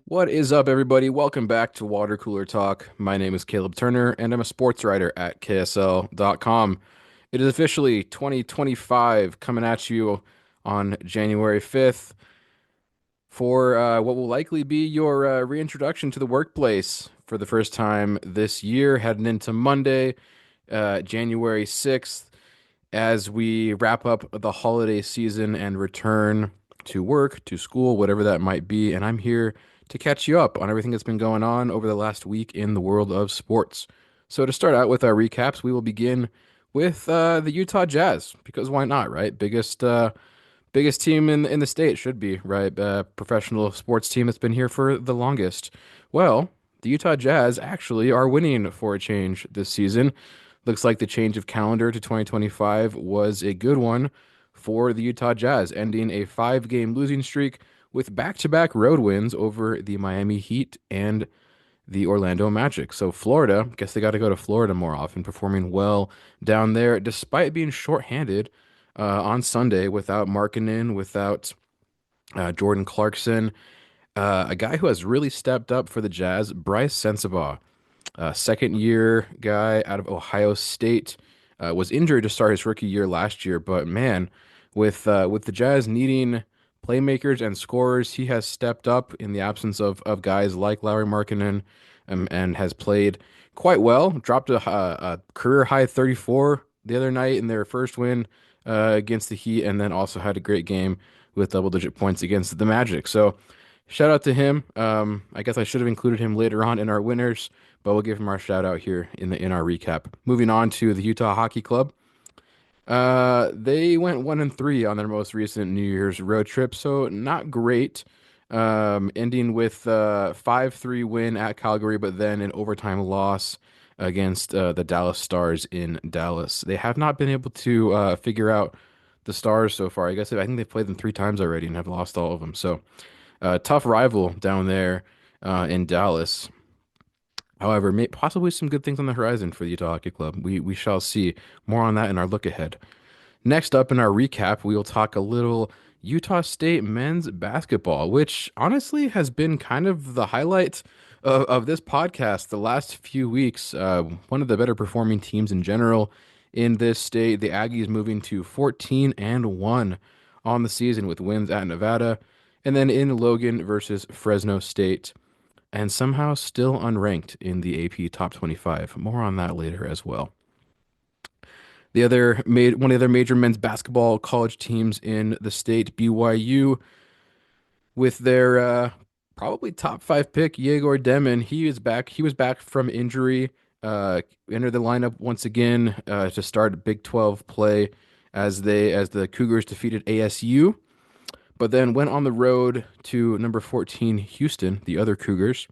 What is up, everybody? Welcome back to Water Cooler Talk. My name is Caleb Turner, and I'm a sports writer at KSL.com. It is officially 2025 coming at you on January 5th for what will likely be your reintroduction to the workplace for the first time this year, heading into Monday, January 6th, as we wrap up the holiday season and return to work, to school, whatever that might be. And I'm here to catch you up on everything that's been going on over the last week in the world of sports. So, to start out with our recaps, we will begin with the Utah Jazz, because why not, right? Biggest team in the state should be, right? Professional sports team that's been here for the longest. Well, the Utah Jazz actually are winning for a change this season. Looks like the change of calendar to 2025 was a good one for the Utah Jazz, ending a five-game losing streak with back-to-back road wins over the Miami Heat and the Orlando Magic. So Florida, guess they got to go to Florida more often, performing well down there, despite being shorthanded on Sunday without Markkanen, without Jordan Clarkson, a guy who has really stepped up for the Jazz, Bryce Sensabaugh, second year guy out of Ohio State, was injured to start his rookie year last year, but man, with the Jazz needing playmakers and scorers, he has stepped up in the absence of guys like Lauri Markkanen, and has played quite well. Dropped a career high 34 the other night in their first win against the Heat, and then also had a great game with double-digit points against the Magic. So shout out to him. I guess I should have included him later on in our winners, but we'll give him our shout out here in our recap. Moving on to the Utah Hockey Club. They went 1-3 on their most recent New Year's road trip, so not great. Ending with 5-3 win at Calgary, but then an overtime loss against the Dallas Stars in Dallas. They have not been able to figure out the Stars so far. I think they've played them three times already and have lost all of them. So tough rival down there in Dallas. However, possibly some good things on the horizon for the Utah Hockey Club. We shall see. More on that in our look ahead. Next up in our recap, we will talk a little Utah State men's basketball, which honestly has been kind of the highlight of this podcast the last few weeks. One of the better performing teams in general in this state. The Aggies moving to 14-1 on the season with wins at Nevada, and then in Logan versus Fresno State, and somehow still unranked in the AP Top 25. More on that later as well. One of the other major men's basketball college teams in the state, BYU, with their probably top five pick, Yegor Demin. He is back. He was back from injury. Entered the lineup once again to start Big 12 play as the Cougars defeated ASU, but then went on the road to number 14 Houston, the other Cougars,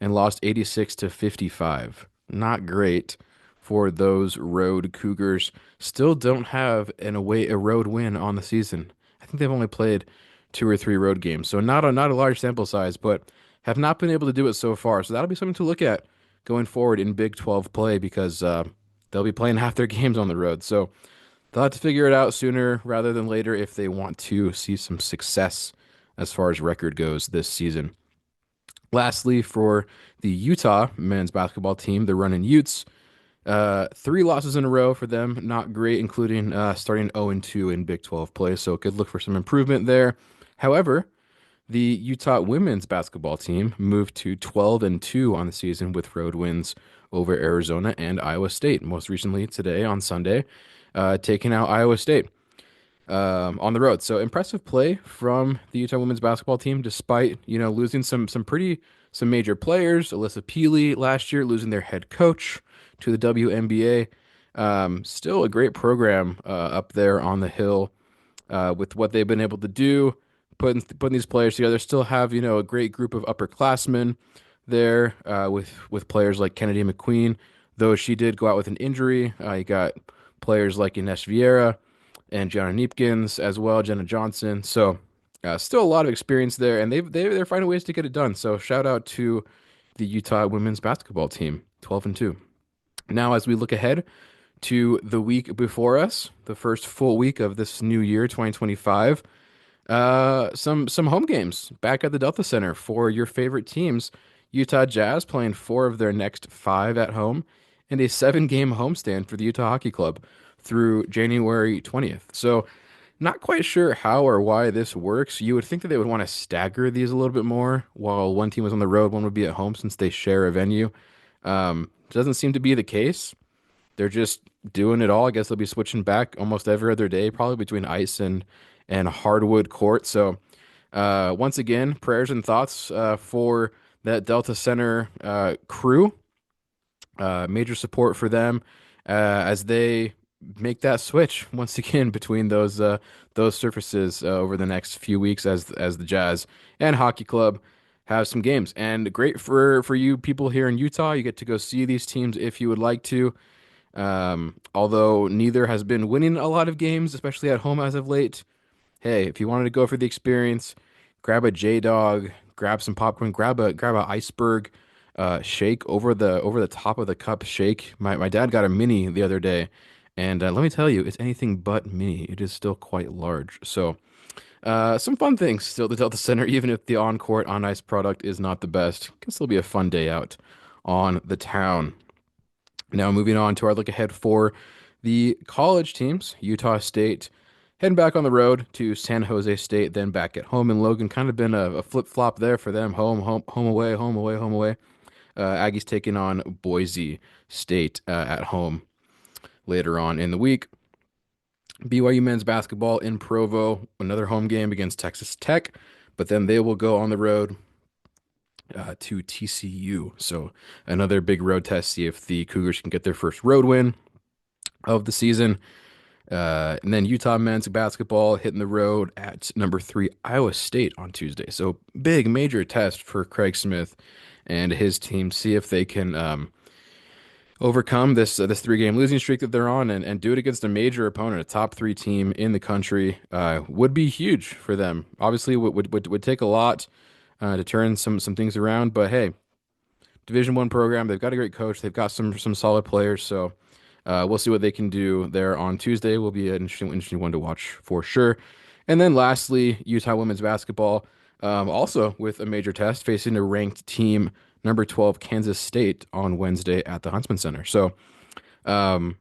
and lost 86-55. Not great for those road Cougars. Still don't have a road win on the season. I think they've only played two or three road games, so not a large sample size, but have not been able to do it so far. So that'll be something to look at going forward in Big 12 play, because they'll be playing half their games on the road. So they'll have to figure it out sooner rather than later if they want to see some success as far as record goes this season. Lastly, for the Utah men's basketball team, the Runnin' Utes, three losses in a row for them. Not great, including starting 0-2 in Big 12 play. So could look for some improvement there. However, the Utah women's basketball team moved to 12-2 on the season with road wins over Arizona and Iowa State. Most recently today on Sunday, taking out Iowa State on the road. So impressive play from the Utah women's basketball team, despite losing some major players. Alyssa Peely last year losing their head coach to the WNBA. Still a great program up there on the hill with what they've been able to do, putting these players together. Still have a great group of upperclassmen there with players like Kennedy McQueen, though she did go out with an injury. You got players like Ines Vieira and Gianna Neepkins as well, Jenna Johnson. So still a lot of experience there, and they're finding ways to get it done. So shout out to the Utah women's basketball team, 12-2. Now, as we look ahead to the week before us, the first full week of this new year, 2025, Some home games back at the Delta Center for your favorite teams. Utah Jazz playing four of their next five at home, and a seven-game homestand for the Utah Hockey Club through January 20th. So, not quite sure how or why this works. You would think that they would want to stagger these a little bit more, while one team was on the road, one would be at home since they share a venue. Doesn't seem to be the case. They're just doing it all. I guess they'll be switching back almost every other day, probably between ice and hardwood court. So, once again, prayers and thoughts for that Delta Center crew. Major support for them as they make that switch once again between those surfaces over the next few weeks as the Jazz and Hockey Club have some games. And great for you people here in Utah. You get to go see these teams if you would like to. Although neither has been winning a lot of games, especially at home as of late. Hey, if you wanted to go for the experience, grab a J Dog, grab some popcorn, grab a iceberg, shake over the top of the cup shake. My dad got a mini the other day, and let me tell you, it's anything but mini. It is still quite large. So, some fun things still to Delta Center, even if the on-court on ice product is not the best. Can still be a fun day out on the town. Now, moving on to our look ahead for the college teams, Utah State heading back on the road to San Jose State, then back at home in Logan. Kind of been a flip-flop there for them. Home away, home away, home away. Aggies taking on Boise State at home later on in the week. BYU men's basketball in Provo, another home game against Texas Tech, but then they will go on the road to TCU. So another big road test, see if the Cougars can get their first road win of the season. And then Utah men's basketball hitting the road at number three, Iowa State on Tuesday. So big major test for Craig Smith and his team. See if they can overcome this three-game losing streak that they're on and do it against a major opponent, a top three team in the country. Would be huge for them. Obviously, would take a lot to turn some things around. But hey, Division One program. They've got a great coach. They've got some solid players. So we'll see what they can do there on Tuesday. Will be an interesting one to watch for sure. And then lastly, Utah women's basketball, also with a major test, facing a ranked team, number 12 Kansas State on Wednesday at the Huntsman Center. So, um,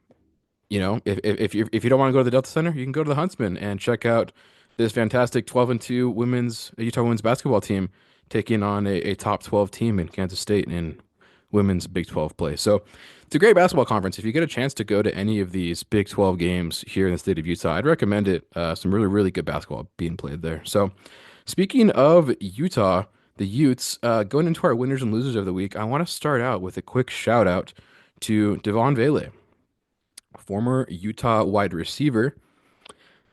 if you don't want to go to the Delta Center, you can go to the Huntsman and check out this fantastic 12-2 women's Utah women's basketball team taking on a top 12 team in Kansas State in women's Big 12 play. So it's a great basketball conference. If you get a chance to go to any of these Big 12 games here in the state of Utah, I'd recommend it. Some really good basketball being played there. So speaking of Utah, the Utes, going into our winners and losers of the week, I want to start out with a quick shout out to Devon Vele, former Utah wide receiver.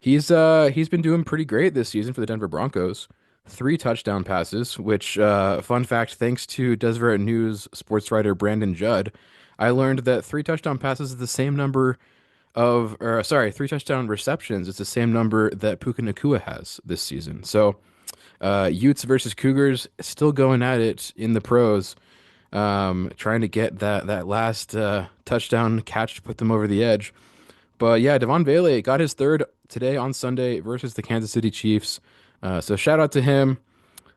He's been doing pretty great this season for the Denver Broncos. Three touchdown passes, which fun fact, thanks to Deseret News sports writer Brandon Judd, I learned that three touchdown passes is the same number or sorry, three touchdown receptions is the same number that Puka Nacua has this season. So Utes versus Cougars still going at it in the pros, trying to get that last touchdown catch to put them over the edge. But yeah, Devon Vele got his third today on Sunday versus the Kansas City Chiefs. So shout out to him.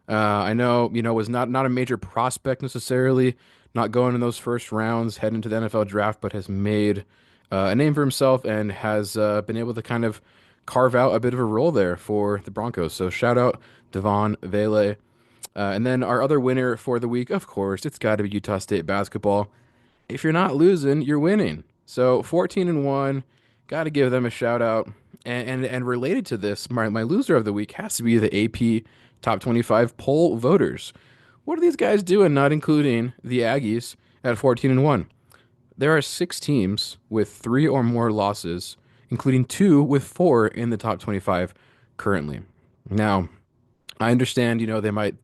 I know, was not a major prospect necessarily, not going in those first rounds, heading to the NFL draft, but has made a name for himself and has been able to kind of carve out a bit of a role there for the Broncos. So shout out Devon Vele. And then our other winner for the week, of course, it's got to be Utah State basketball. If you're not losing, you're winning. So 14-1, got to give them a shout out. And related to this, my loser of the week has to be the AP Top 25 poll voters. What are these guys doing, not including the Aggies at 14-1? There are six teams with three or more losses, including two with four in the top 25 currently. Now, I understand, they might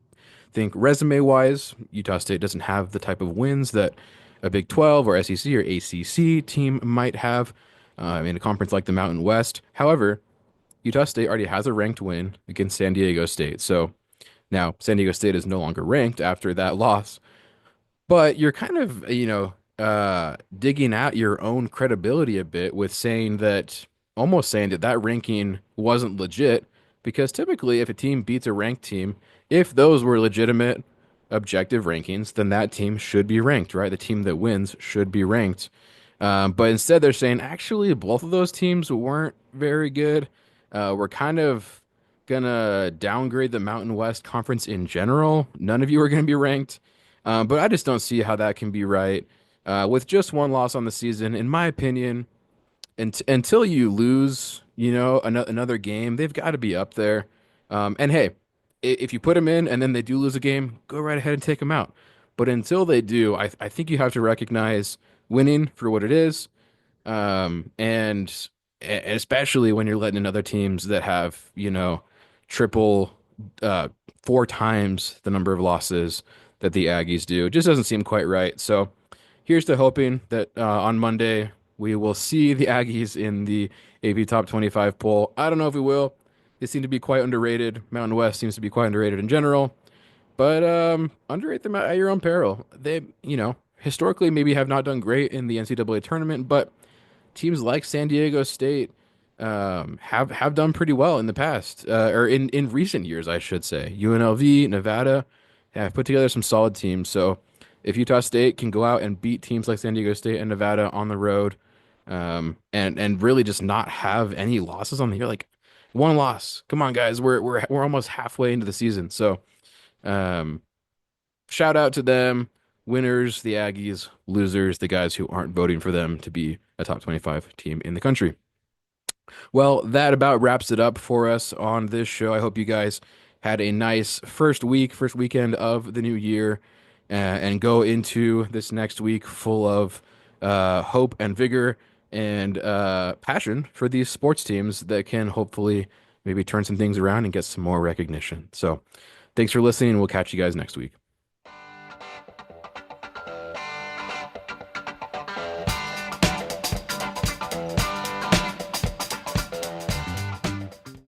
think resume wise, Utah State doesn't have the type of wins that a Big 12 or SEC or ACC team might have in a conference like the Mountain West. However, Utah State already has a ranked win against San Diego State. So now San Diego State is no longer ranked after that loss, but you're kind of, digging out your own credibility a bit with saying that, almost saying that that ranking wasn't legit Because typically, if a team beats a ranked team, if those were legitimate, objective rankings, then that team should be ranked, right? The team that wins should be ranked. But instead, they're saying actually both of those teams weren't very good. We're kind of gonna downgrade the Mountain West Conference in general. None of you are gonna be ranked. But I just don't see how that can be right. With just one loss on the season, in my opinion, until you lose, another game, they've got to be up there. And hey, if you put them in and then they do lose a game, go right ahead and take them out. But until they do, I think you have to recognize winning for what it is. And especially when you're letting in other teams that have, triple, uh, four times the number of losses that the Aggies do. It just doesn't seem quite right. So here's to hoping that on Monday we will see the Aggies in the AP Top 25 poll. I don't know if we will. They seem to be quite underrated. Mountain West seems to be quite underrated in general, but underrate them at your own peril. They, historically maybe have not done great in the NCAA tournament, but teams like San Diego State have done pretty well in the past, or in recent years, I should say. UNLV, Nevada have put together some solid teams. So if Utah State can go out and beat teams like San Diego State and Nevada on the road, and really just not have any losses on the year, like one loss. Come on, guys, we're almost halfway into the season. So um, shout out to them. Winners, the Aggies. Losers, the guys who aren't voting for them to be a top 25 team in the country. Well, that about wraps it up for us on this show. I hope you guys had a nice first weekend of the new year, and go into this next week full of hope and vigor and passion for these sports teams that can hopefully maybe turn some things around and get some more recognition. So, thanks for listening. We'll catch you guys next week.